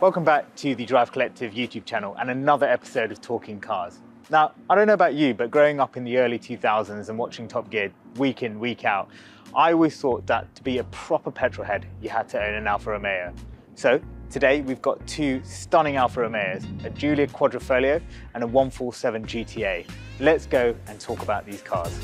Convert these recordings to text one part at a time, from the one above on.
Welcome back to the Drive Collective YouTube channel and another episode of Talking Cars. Now, I don't know about you, but growing up in the early 2000s and watching Top Gear week in, week out, I always thought that to be a proper petrolhead, you had to own an Alfa Romeo. So today we've got two stunning Alfa Romeos, a Giulia Quadrifoglio and a 147 GTA. Let's go and talk about these cars.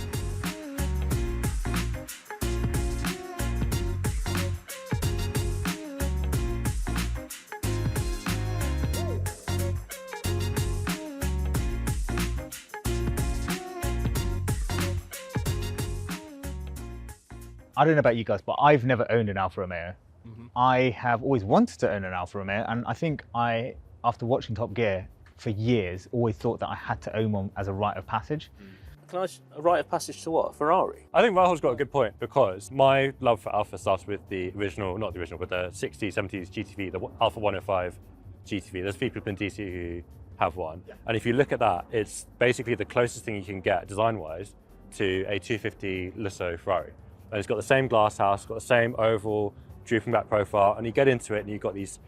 I don't know about you guys, but I've never owned an Alfa Romeo. I have always wanted to own an Alfa Romeo, and I think after watching Top Gear for years, always thought that I had to own one as a rite of passage. Can I a rite of passage to what? A Ferrari? I think Rahul's got a good point, because my love for Alfa starts with the original, not the original, but the 60s, 70s GTV, the Alfa 105 GTV. There's people in DC who have one. Yeah. And if you look at that, it's basically the closest thing you can get design-wise to a 250 Lusso Ferrari. And it's got the same glass house, got the same oval drooping back profile, and you get into it and you've got these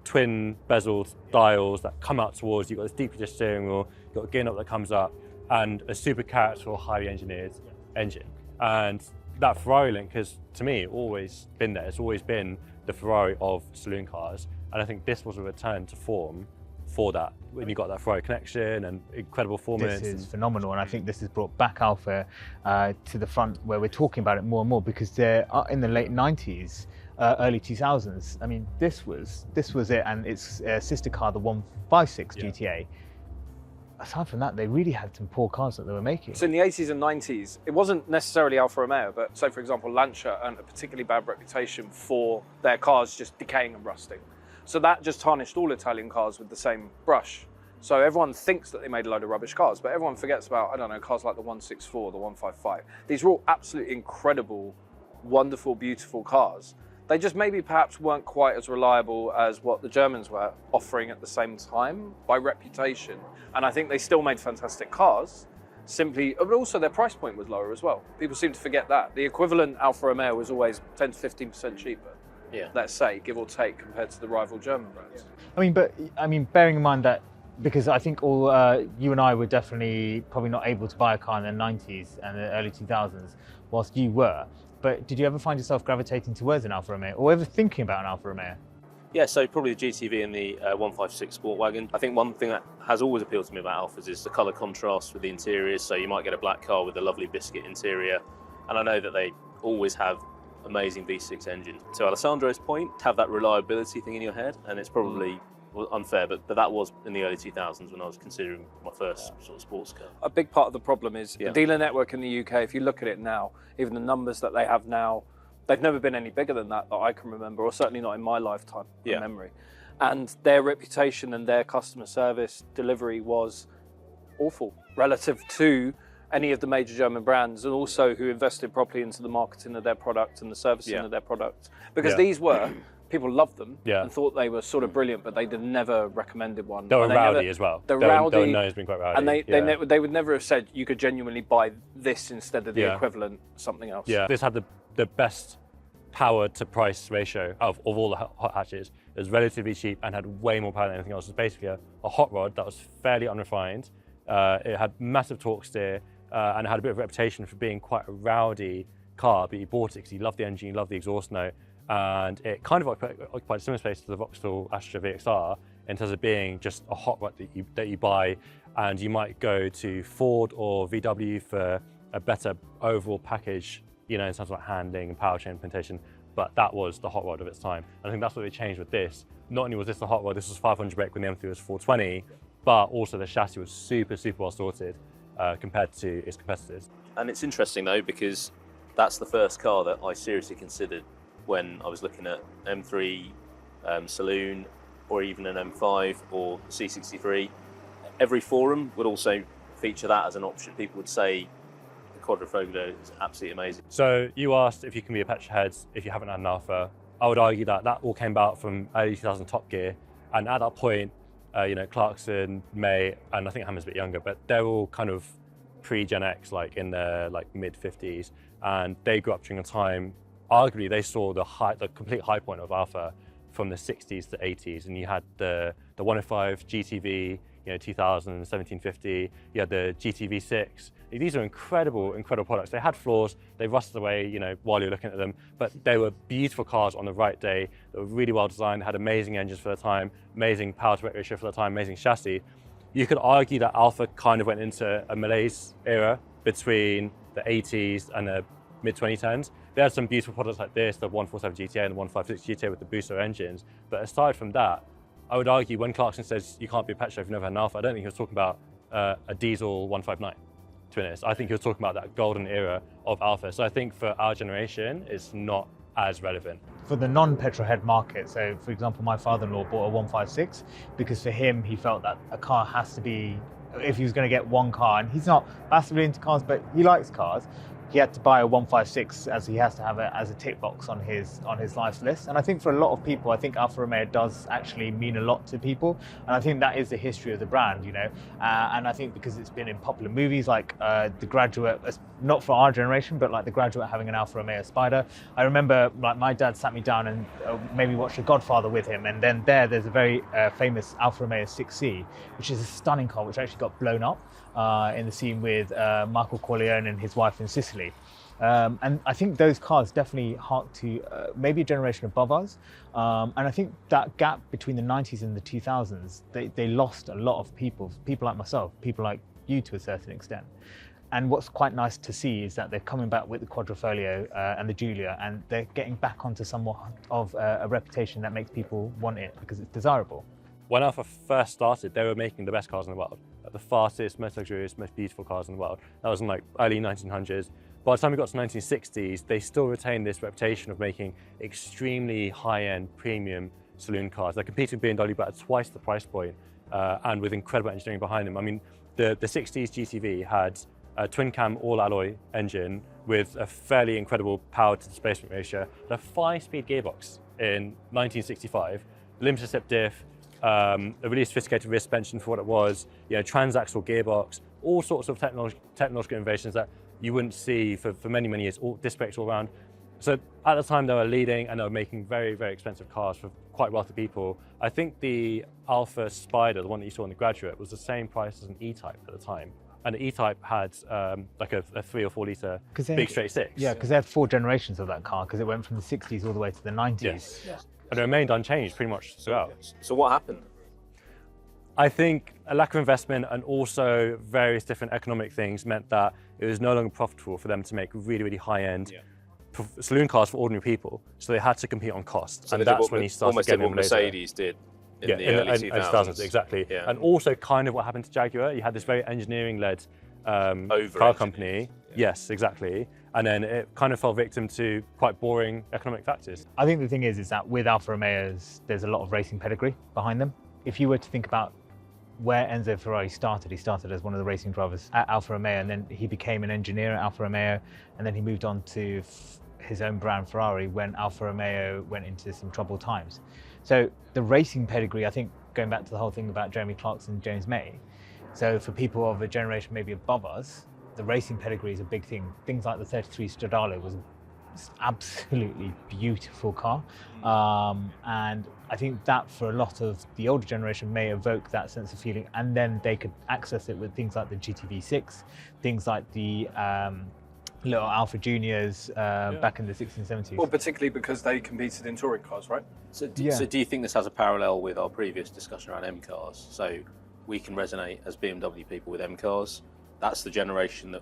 twin bezeled dials that come out towards you. You've got this deep dish steering wheel, you've got a gear knob that comes up, and a super characterful, highly engineered engine. And that Ferrari link has, to me, always been there. It's always been the Ferrari of saloon cars. And I think this was a return to form for that, when you got that Ferrari connection and incredible performance. This is phenomenal, and I think this has brought back Alfa to the front where we're talking about it more and more, because they're in the late 90s, early 2000s. I mean, this was it, and its sister car, the 156 GTA. Aside from that, they really had some poor cars that they were making. So in the 80s and 90s, it wasn't necessarily Alfa Romeo, but so for example, Lancia earned a particularly bad reputation for their cars just decaying and rusting. So that just tarnished all Italian cars with the same brush. So everyone thinks that they made a load of rubbish cars, but everyone forgets about, I don't know, cars like the 164, the 155. These were all absolutely incredible, wonderful, beautiful cars. They just maybe perhaps weren't quite as reliable as what the Germans were offering at the same time by reputation. And I think they still made fantastic cars, but also their price point was lower as well. People seem to forget that. The equivalent Alfa Romeo was always 10 to 15% cheaper. Yeah. Let's say, give or take, compared to the rival German brands. I mean, bearing in mind that, because I think you and I were definitely probably not able to buy a car in the 90s and the early 2000s, whilst you were. But did you ever find yourself gravitating towards an Alfa Romeo, or ever thinking about an Alfa Romeo? Yeah, so probably the GTV and the 156 Sport Wagon. I think one thing that has always appealed to me about Alfas is the colour contrast with the interiors. So you might get a black car with a lovely biscuit interior, and I know that they always have amazing V6 engines. To Alessandro's point, have that reliability thing in your head, and it's probably unfair, but that was in the early 2000s when I was considering my first sort of sports car. A big part of the problem is the dealer network in the UK. If you look at it now, even the numbers that they have now, they've never been any bigger than that I can remember, or certainly not in my lifetime of memory. And their reputation and their customer service delivery was awful relative to any of the major German brands, and also who invested properly into the marketing of their product and the servicing of their product. Because these were, people loved them and thought they were sort of brilliant, but they never recommended one. They were rowdy as well. They were rowdy. They were known as being quite rowdy. And they would never have said you could genuinely buy this instead of the equivalent something else. Yeah, this had the best power to price ratio of all the hot hatches. It was relatively cheap and had way more power than anything else. It was basically a hot rod that was fairly unrefined. It had massive torque steer, and it had a bit of a reputation for being quite a rowdy car, but you bought it because you loved the engine, you loved the exhaust note, and it kind of occupied a similar space to the Vauxhall Astra VXR in terms of being just a hot rod that you buy, and you might go to Ford or VW for a better overall package, in terms of like handling and powertrain implementation, but that was the hot rod of its time. And I think that's what they changed with this. Not only was this the hot rod, this was 500 brake when the M3 was 420, but also the chassis was super, super well sorted compared to its competitors. And it's interesting though, because that's the first car that I seriously considered when I was looking at M3 Saloon, or even an M5 or C63. Every forum would also feature that as an option. People would say the Quadrifoglio is absolutely amazing. So you asked if you can be a petrolhead if you haven't had an Alfa. I would argue that all came about from early 2000 Top Gear, and at that point, Clarkson, May, and I think Hammer's a bit younger, but they're all kind of pre-Gen X, like in their mid-50s, and they grew up during a time, arguably they saw the complete high point of Alfa from the 60s to 80s, and you had the 105 GTV, 2000, 1750, you had the GTV6. These are incredible products. They had flaws, they rusted away, while you're looking at them, but they were beautiful cars on the right day. They were really well designed, had amazing engines for the time, amazing power to weight ratio for the time, amazing chassis. You could argue that Alfa kind of went into a malaise era between the 80s and the mid-2010s. They had some beautiful products like this, the 147 GTA and the 156 GTA with the booster engines. But aside from that, I would argue when Clarkson says you can't be a petrol if you've never had an Alfa, I don't think he was talking about a diesel 159, to be honest. I think he was talking about that golden era of Alfa. So I think for our generation, it's not as relevant. For the non-petrol head market, so for example, my father-in-law bought a 156 because for him, he felt that a car has to be, if he was going to get one car, and he's not massively into cars, but he likes cars, he had to buy a 156 as he has to have it as a tick box on his life list. And I think for a lot of people, I think Alfa Romeo does actually mean a lot to people. And I think that is the history of the brand, and I think because it's been in popular movies like The Graduate, not for our generation, but like The Graduate having an Alfa Romeo Spider. I remember like my dad sat me down and made me watch The Godfather with him. And then there's a very famous Alfa Romeo 6C, which is a stunning car, which actually got blown up in the scene with Michael Corleone and his wife in Sicily. And I think those cars definitely hark to maybe a generation above us. And I think that gap between the 90s and the 2000s, they lost a lot of people like myself, people like you to a certain extent. And what's quite nice to see is that they're coming back with the Quadrifoglio and the Giulia, and they're getting back onto somewhat of a reputation that makes people want it because it's desirable. When Alfa first started, they were making the best cars in the world, the fastest, most luxurious, most beautiful cars in the world. That was in like early 1900s. By the time we got to the 1960s, they still retained this reputation of making extremely high-end premium saloon cars. They're competing with BMW, but at twice the price point, and with incredible engineering behind them. I mean, the 60s GTV had a twin-cam all-alloy engine with a fairly incredible power-to-displacement ratio, and a 5-speed gearbox in 1965, limited slip diff, a really sophisticated rear suspension for what it was, transaxle gearbox, all sorts of technological innovations that you wouldn't see for many, many years, all disc brakes all around. So at the time they were leading and they were making very, very expensive cars for quite wealthy people. I think the Alfa Spider, the one that you saw in The Graduate, was the same price as an E-Type at the time. And the E-Type had like a 3 or 4 litre big straight six. Yeah, because they had 4 generations of that car because it went from the 60s all the way to the 90s. Yes. And it remained unchanged pretty much throughout. So what happened? I think a lack of investment and also various different economic things meant that it was no longer profitable for them to make really, really high-end saloon cars for ordinary people. So they had to compete on cost. So and that's when he started almost getting what Mercedes did in the early 2000s. Exactly. Yeah. And also kind of what happened to Jaguar. You had this very engineering-led car company. Yes, exactly. And then it kind of fell victim to quite boring economic factors. I think the thing is that with Alfa Romeos, there's a lot of racing pedigree behind them. If you were to think about where Enzo Ferrari started, he started as one of the racing drivers at Alfa Romeo, and then he became an engineer at Alfa Romeo, and then he moved on to his own brand Ferrari when Alfa Romeo went into some troubled times. So the racing pedigree, I think, going back to the whole thing about Jeremy Clarkson and James May, so for people of a generation maybe above us, the racing pedigree is a big thing. Things like the 33 Stradale was an absolutely beautiful car. And I think that for a lot of the older generation may evoke that sense of feeling, and then they could access it with things like the GTV6, things like the little Alfa Juniors back in the 60s and 70s. Well, particularly because they competed in touring cars, right? So do you think this has a parallel with our previous discussion around M cars? So we can resonate as BMW people with M cars. That's the generation that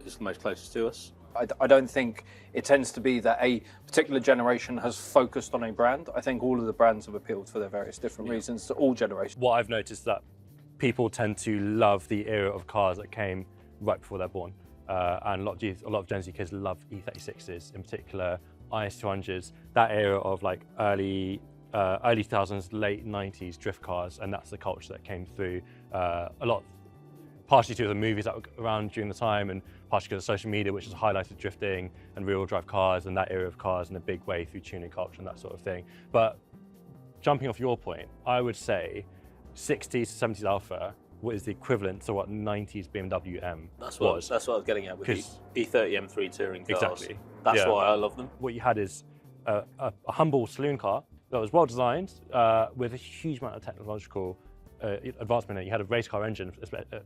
is the most closest to us. I don't think it tends to be that a particular generation has focused on a brand. I think all of the brands have appealed for their various different reasons to all generations. What I've noticed is that people tend to love the era of cars that came right before they're born. And a lot of Gen Z kids love E36s, in particular IS200s, that era of like early 2000s, late 90s drift cars, and that's the culture that came through a lot, partially to the movies that were around during the time, and partially because of social media, which has highlighted drifting and rear-wheel drive cars and that era of cars in a big way through tuning culture and that sort of thing. But jumping off your point, I would say 60s to 70s Alfa is the equivalent to what 90s BMW M was. That's what I was getting at with the E30 M3 touring cars. Exactly. That's why I love them. What you had is a humble saloon car that was well designed with a huge amount of technological advancement in it. You had a race car engine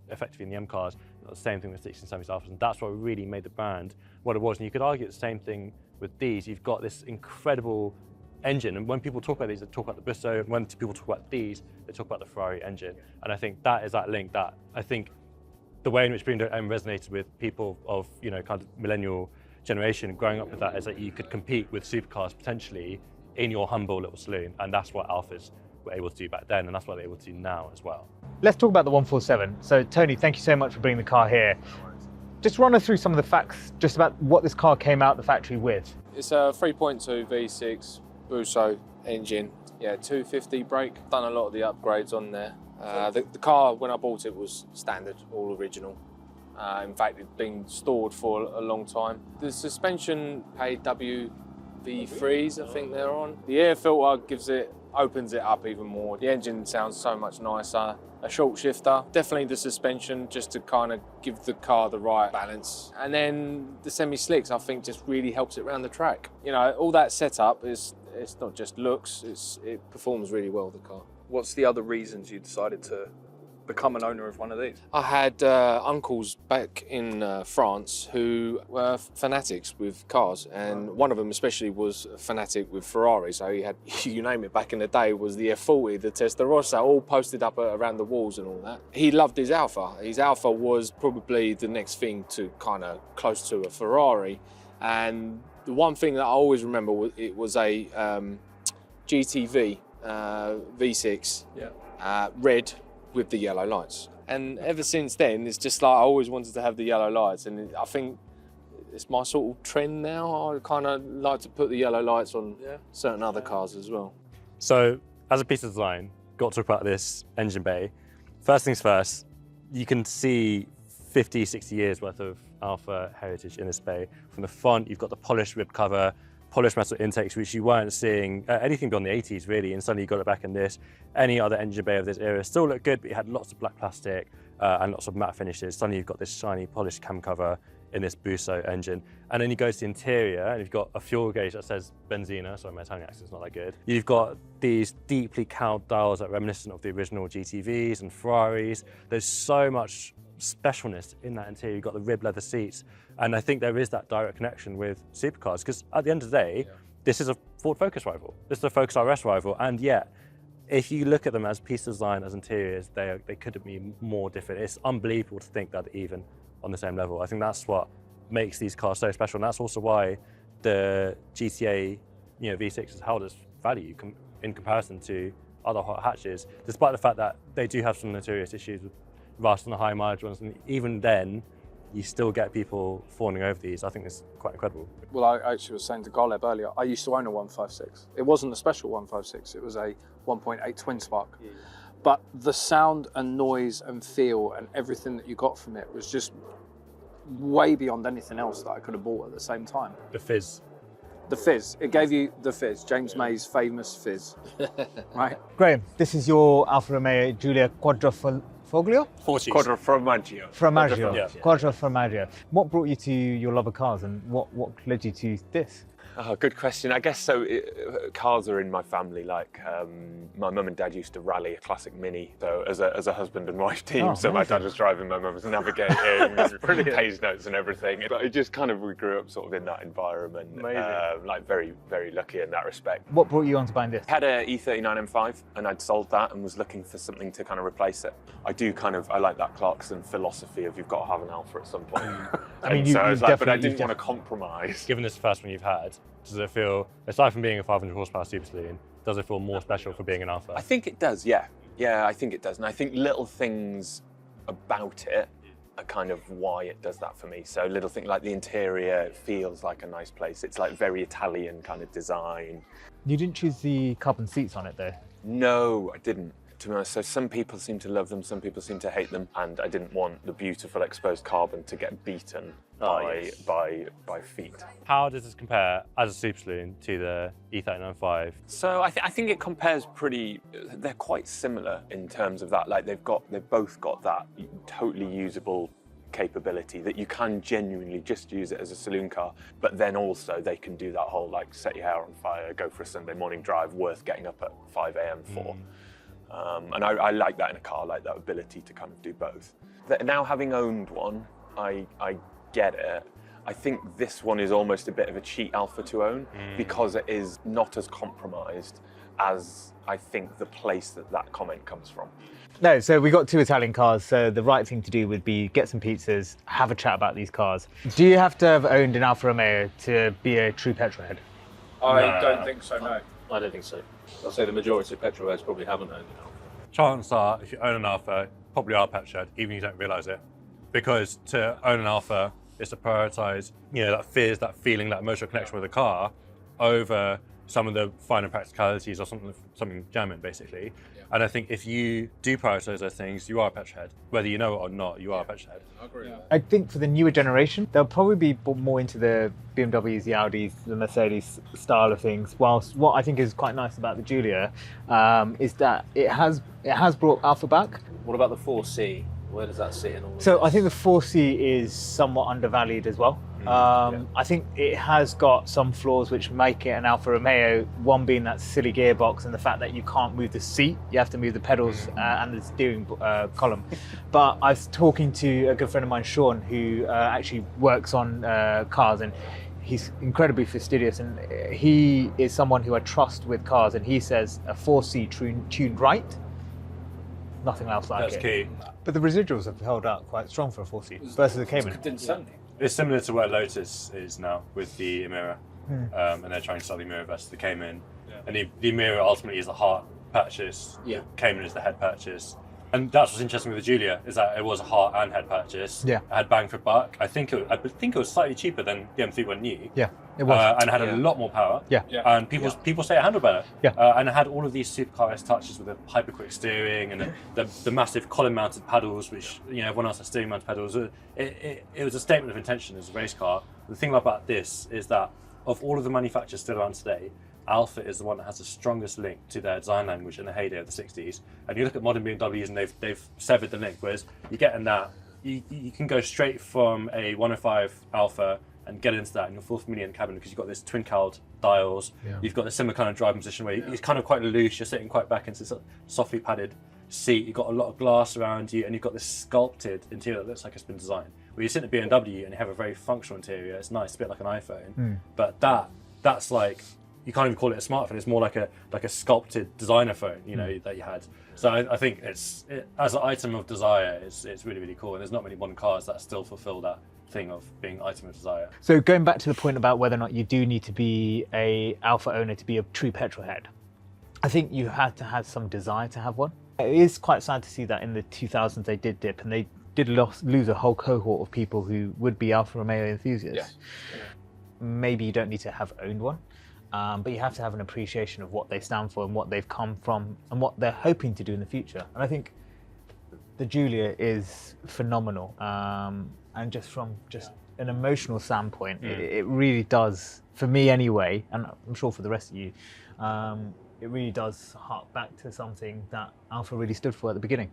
effectively in the M cars. The same thing with 1670s Alfas, and that's what really made the brand what it was. And you could argue the same thing with these. You've got this incredible engine, and when people talk about these, they talk about the Busso, and when people talk about these, they talk about the Ferrari engine. And I think that is that link that I think the way in which Bring M resonated with people of, you know, kind of millennial generation growing up with that is that you could compete with supercars potentially in your humble little saloon, and that's what Alfas were able to do back then, and that's what they're able to do now as well. Let's talk about the 147. So Tony, thank you so much for bringing the car here. Just run us through some of the facts just about what this car came out the factory with. It's a 3.2 V6 Busso engine. Yeah, 250 brake. Done a lot of the upgrades on there. The car, when I bought it, was standard, all original. In fact, it'd been stored for a long time. The suspension WV3s, I think they're on. The air filter opens it up even more. The engine sounds so much nicer. A short shifter, definitely the suspension, just to kind of give the car the right balance. And then the semi-slicks, I think, just really helps it around the track. You know, all that setup it's not just looks, it performs really well, the car. What's the other reasons you decided to become an owner of one of these? I had uncles back in France who were fanatics with cars, and one of them especially was a fanatic with Ferrari. So he had, you name it, back in the day was the F40, the Testarossa, all posted up around the walls and all that. He loved his Alfa. His Alfa was probably the next thing to kind of close to a Ferrari. And the one thing that I always remember was it was a GTV V6, red, with the yellow lights. And ever since then, it's just like I always wanted to have the yellow lights, and I think it's my sort of trend now. I kind of like to put the yellow lights on certain other cars as well. So as a piece of design, got to talk about this engine bay. First things first, you can see 50, 60 years worth of Alfa heritage in this bay. From the front, you've got the polished rib cover, polished metal intakes, which you weren't seeing anything beyond the 80s really, and suddenly you got it back in this. Any other engine bay of this era still looked good, but you had lots of black plastic and lots of matte finishes. Suddenly you've got this shiny polished cam cover in this Busso engine. And then you go to the interior and you've got a fuel gauge that says Benzina, sorry my Italian accent's not that good. You've got these deeply cowled dials that are reminiscent of the original GTVs and Ferraris. There's so much specialness in that interior. You've got the rib leather seats. And I think there is that direct connection with supercars, because at the end of the day, this is a Ford Focus rival. This is a Focus RS rival, and yet, if you look at them as piece design, as interiors, they couldn't be more different. It's unbelievable to think that they're even on the same level. I think that's what makes these cars so special, and that's also why the GTA, V6 has held its value in comparison to other hot hatches, despite the fact that they do have some notorious issues with rust and the high mileage ones, and even then, you still get people fawning over these. I think it's quite incredible. Well, I actually was saying to Garleb earlier, I used to own a 156. It wasn't a special 156, it was a 1.8 twin spark. But the sound and noise and feel and everything that you got from it was just way beyond anything else that I could have bought at the same time. The fizz. The fizz, it gave you the fizz, James May's famous fizz, right? Graham, this is your Alfa Romeo Giulia Quadrifoglio? Quadrifoglio. Quadrifoglio. What brought you to your love of cars, and what led you to this? Oh, good question. I guess so. Cars are in my family. Like my mum and dad used to rally a classic Mini. So as a husband and wife team, so my dad was driving, my mum was navigating, page notes and everything. But it just kind of we grew up sort of in that environment. Like very, very lucky in that respect. What brought you on to buying this? I had a E39 M5 and I'd sold that and was looking for something to kind of replace it. I like that Clarkson philosophy of you've got to have an Alfa at some point. I mean, so I was like, but I didn't want to compromise. Given this first one you've had, does it feel, aside from being a 500 horsepower super saloon, does it feel more special for being an Alfa? I think it does, yeah. Yeah, I think it does. And I think little things about it are kind of why it does that for me. So little things like the interior, it feels like a nice place. It's like very Italian kind of design. You didn't choose the carbon seats on it though? No, I didn't. To be honest, so some people seem to love them, some people seem to hate them, and I didn't want the beautiful exposed carbon to get beaten by feet. How does this compare as a super saloon to the E39.5? So I think it compares they're quite similar in terms of that. Like they've both got that totally usable capability that you can genuinely just use it as a saloon car, but then also they can do that whole like set your hair on fire, go for a Sunday morning drive worth getting up at 5 a.m. for. And I like that in a car, like that ability to kind of do both. Now having owned one, I get it. I think this one is almost a bit of a cheat Alfa to own because it is not as compromised as I think the place that comment comes from. No, so we got 2 Italian cars, so the right thing to do would be get some pizzas, have a chat about these cars. Do you have to have owned an Alfa Romeo to be a true petrolhead? I don't think so, no. I don't think so. I'll say the majority of petrolheads probably haven't owned an Alfa. Chances are, if you own an Alfa, probably are a petrolhead, even if you don't realise it. Because to own an Alfa is to prioritise, that feeling, that emotional connection with the car over some of the finer practicalities or something jamming, basically. Yeah. And I think if you do prioritise those things, you are a petrolhead. Whether you know it or not, you are a petrolhead. I agree. Yeah. I think for the newer generation, they'll probably be more into the BMWs, the Audis, the Mercedes style of things. Whilst what I think is quite nice about the Giulia is that it has brought Alfa back. What about the 4C? Where does that sit in all of So this? I think the 4C is somewhat undervalued as well. I think it has got some flaws which make it an Alfa Romeo, one being that silly gearbox and the fact that you can't move the seat, you have to move the pedals and the steering column. But I was talking to a good friend of mine, Sean, who actually works on cars, and he's incredibly fastidious, and he is someone who I trust with cars, and he says a 4C tuned right, nothing else like it. That's key. But the residuals have held up quite strong for a 4C versus the Cayman. It's similar to where Lotus is now with the Emira, and they're trying to sell the Emira versus the Cayman. Yeah. And the Emira ultimately is the heart purchase. Yeah. Cayman is the head purchase. And that's what's interesting with the Giulia, is that it was a heart and head purchase. Yeah. It had bang for buck. I think it was slightly cheaper than the M3 when new. Yeah, it was. And it had a lot more power. Yeah. And people say it handled better. Yeah. And it had all of these supercar touches with the hyper quick steering and the massive column mounted pedals, which everyone else has steering mounted pedals. It was a statement of intention as a race car. The thing about this is that of all of the manufacturers still around today, Alfa is the one that has the strongest link to their design language in the heyday of the 60s. And you look at modern BMWs and they've severed the link, whereas you get in that, you can go straight from a 105 Alfa and get into that and you're full familiar in the cabin because you've got this twin cowled dials, you've got this similar kind of driving position where you're kind of quite loose, you're sitting quite back into this softly padded seat, you've got a lot of glass around you and you've got this sculpted interior that looks like it's been designed. Where you sit in a BMW and you have a very functional interior, it's nice, a bit like an iPhone, but that's like, you can't even call it a smartphone. It's more like a sculpted designer phone, that you had. So I think as an item of desire, it's really, really cool. And there's not many modern cars that still fulfill that thing of being item of desire. So going back to the point about whether or not you do need to be a Alfa owner to be a true petrolhead, I think you had to have some desire to have one. It is quite sad to see that in the 2000s they did dip and they did lose a whole cohort of people who would be Alfa Romeo enthusiasts. Yeah. Maybe you don't need to have owned one. But you have to have an appreciation of what they stand for and what they've come from and what they're hoping to do in the future. And I think the Giulia is phenomenal. And just from an emotional standpoint, it really does, for me anyway, and I'm sure for the rest of you, it really does hark back to something that Alfa really stood for at the beginning.